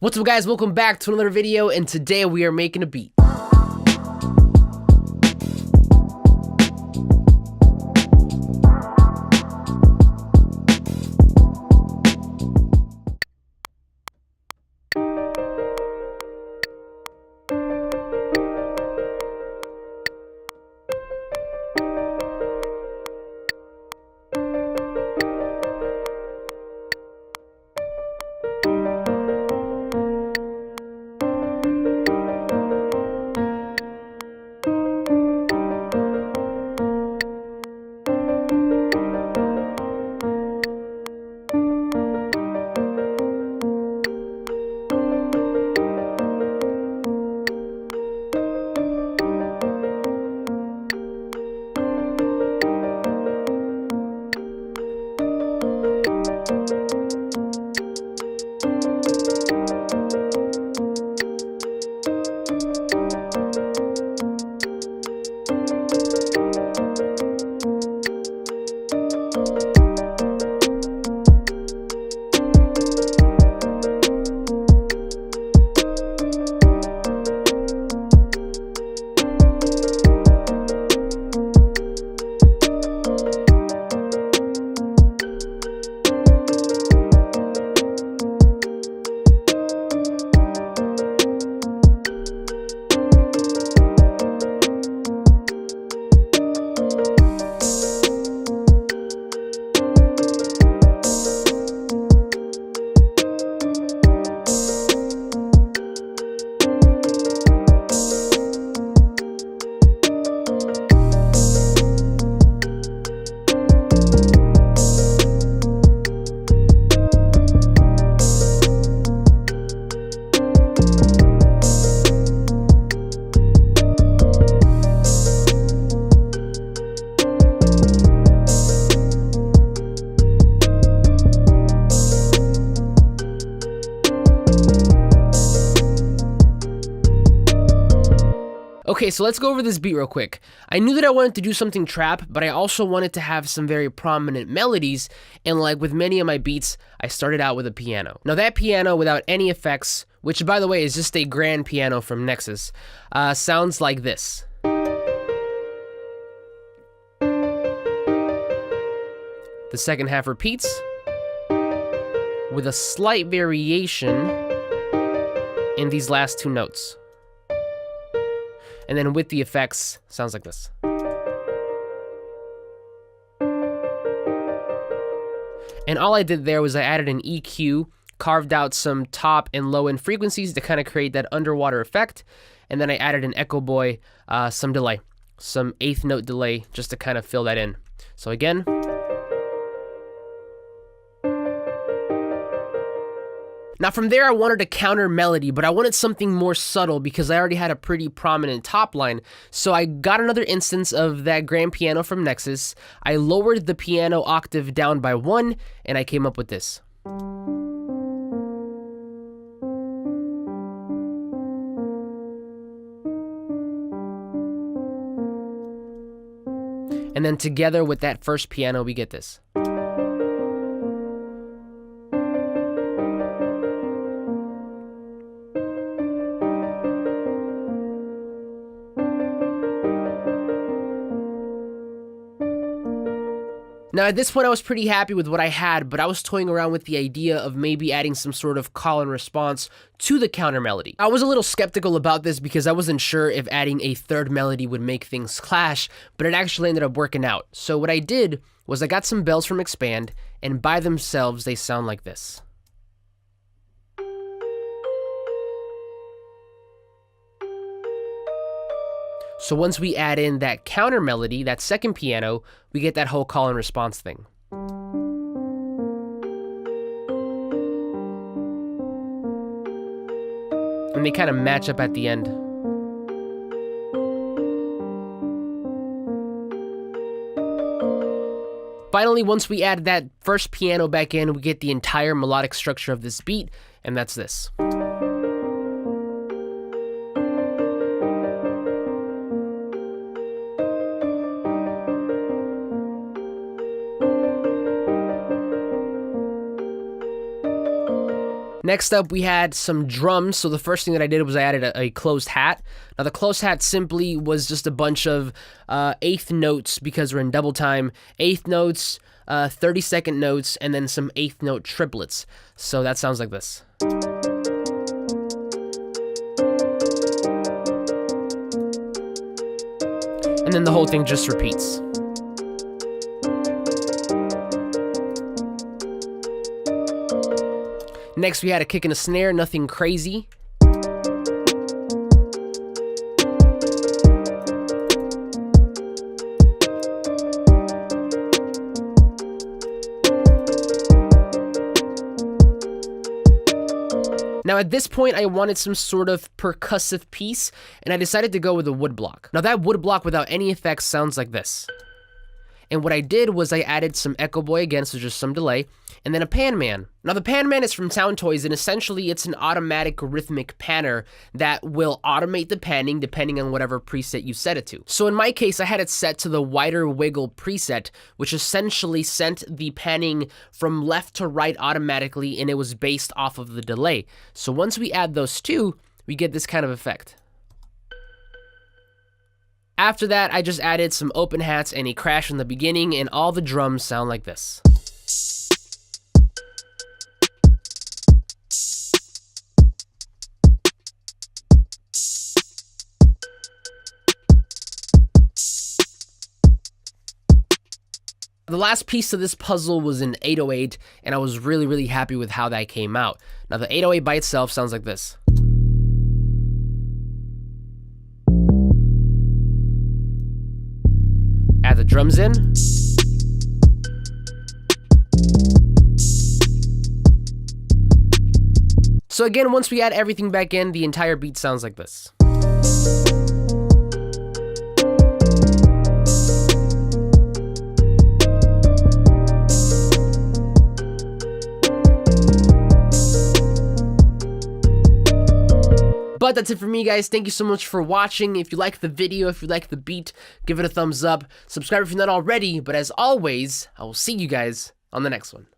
What's up, guys? Welcome back to another video, and today we are making a beat. Okay, so let's go over this beat real quick. I knew that I wanted to do something trap, but I also wanted to have some very prominent melodies, and like with many of my beats, I started out with a piano. Now that piano without any effects, which by the way is just a grand piano from Nexus, sounds like this. The second half repeats, with a slight variation in these last two notes. And then with the effects, sounds like this. And all I did there was I added an EQ, carved out some top and low end frequencies to kind of create that underwater effect. And then I added an echo boy, some delay, some eighth note delay, just to kind of fill that in. So again. Now from there, I wanted a counter melody, but I wanted something more subtle because I already had a pretty prominent top line. So I got another instance of that grand piano from Nexus. I lowered the piano octave down by 1, and I came up with this. And then together with that first piano, we get this. Now at this point I was pretty happy with what I had, but I was toying around with the idea of maybe adding some sort of call and response to the counter melody. I was a little skeptical about this because I wasn't sure if adding a third melody would make things clash, but it actually ended up working out. So what I did was I got some bells from Expand, and by themselves they sound like this. So once we add in that counter melody, that second piano, we get that whole call and response thing. And they kind of match up at the end. Finally, once we add that first piano back in, we get the entire melodic structure of this beat, and that's this. Next up, we had some drums. So the first thing that I did was I added a closed hat. Now the closed hat simply was just a bunch of eighth notes because we're in double time. Eighth notes, 30-second notes, and then some eighth note triplets. So that sounds like this. And then the whole thing just repeats. Next, we had a kick and a snare, nothing crazy. Now at this point, I wanted some sort of percussive piece, and I decided to go with a wood block. Now that wood block without any effects sounds like this. And what I did was I added some Echo Boy again, so just some delay, and then a Pan Man. Now the Pan Man is from Sound Toys, and essentially it's an automatic rhythmic panner that will automate the panning depending on whatever preset you set it to. So in my case, I had it set to the wider wiggle preset, which essentially sent the panning from left to right automatically, and it was based off of the delay. So once we add those two, we get this kind of effect. After that, I just added some open hats and a crash in the beginning, and all the drums sound like this. The last piece of this puzzle was an 808, and I was really happy with how that came out. Now the 808 by itself sounds like this. Add the drums in. So again, once we add everything back in, the entire beat sounds like this. But that's it for me, guys. Thank you so much for watching. If you like the video, if you like the beat, give it a thumbs up. Subscribe if you're not already. But as always, I will see you guys on the next one.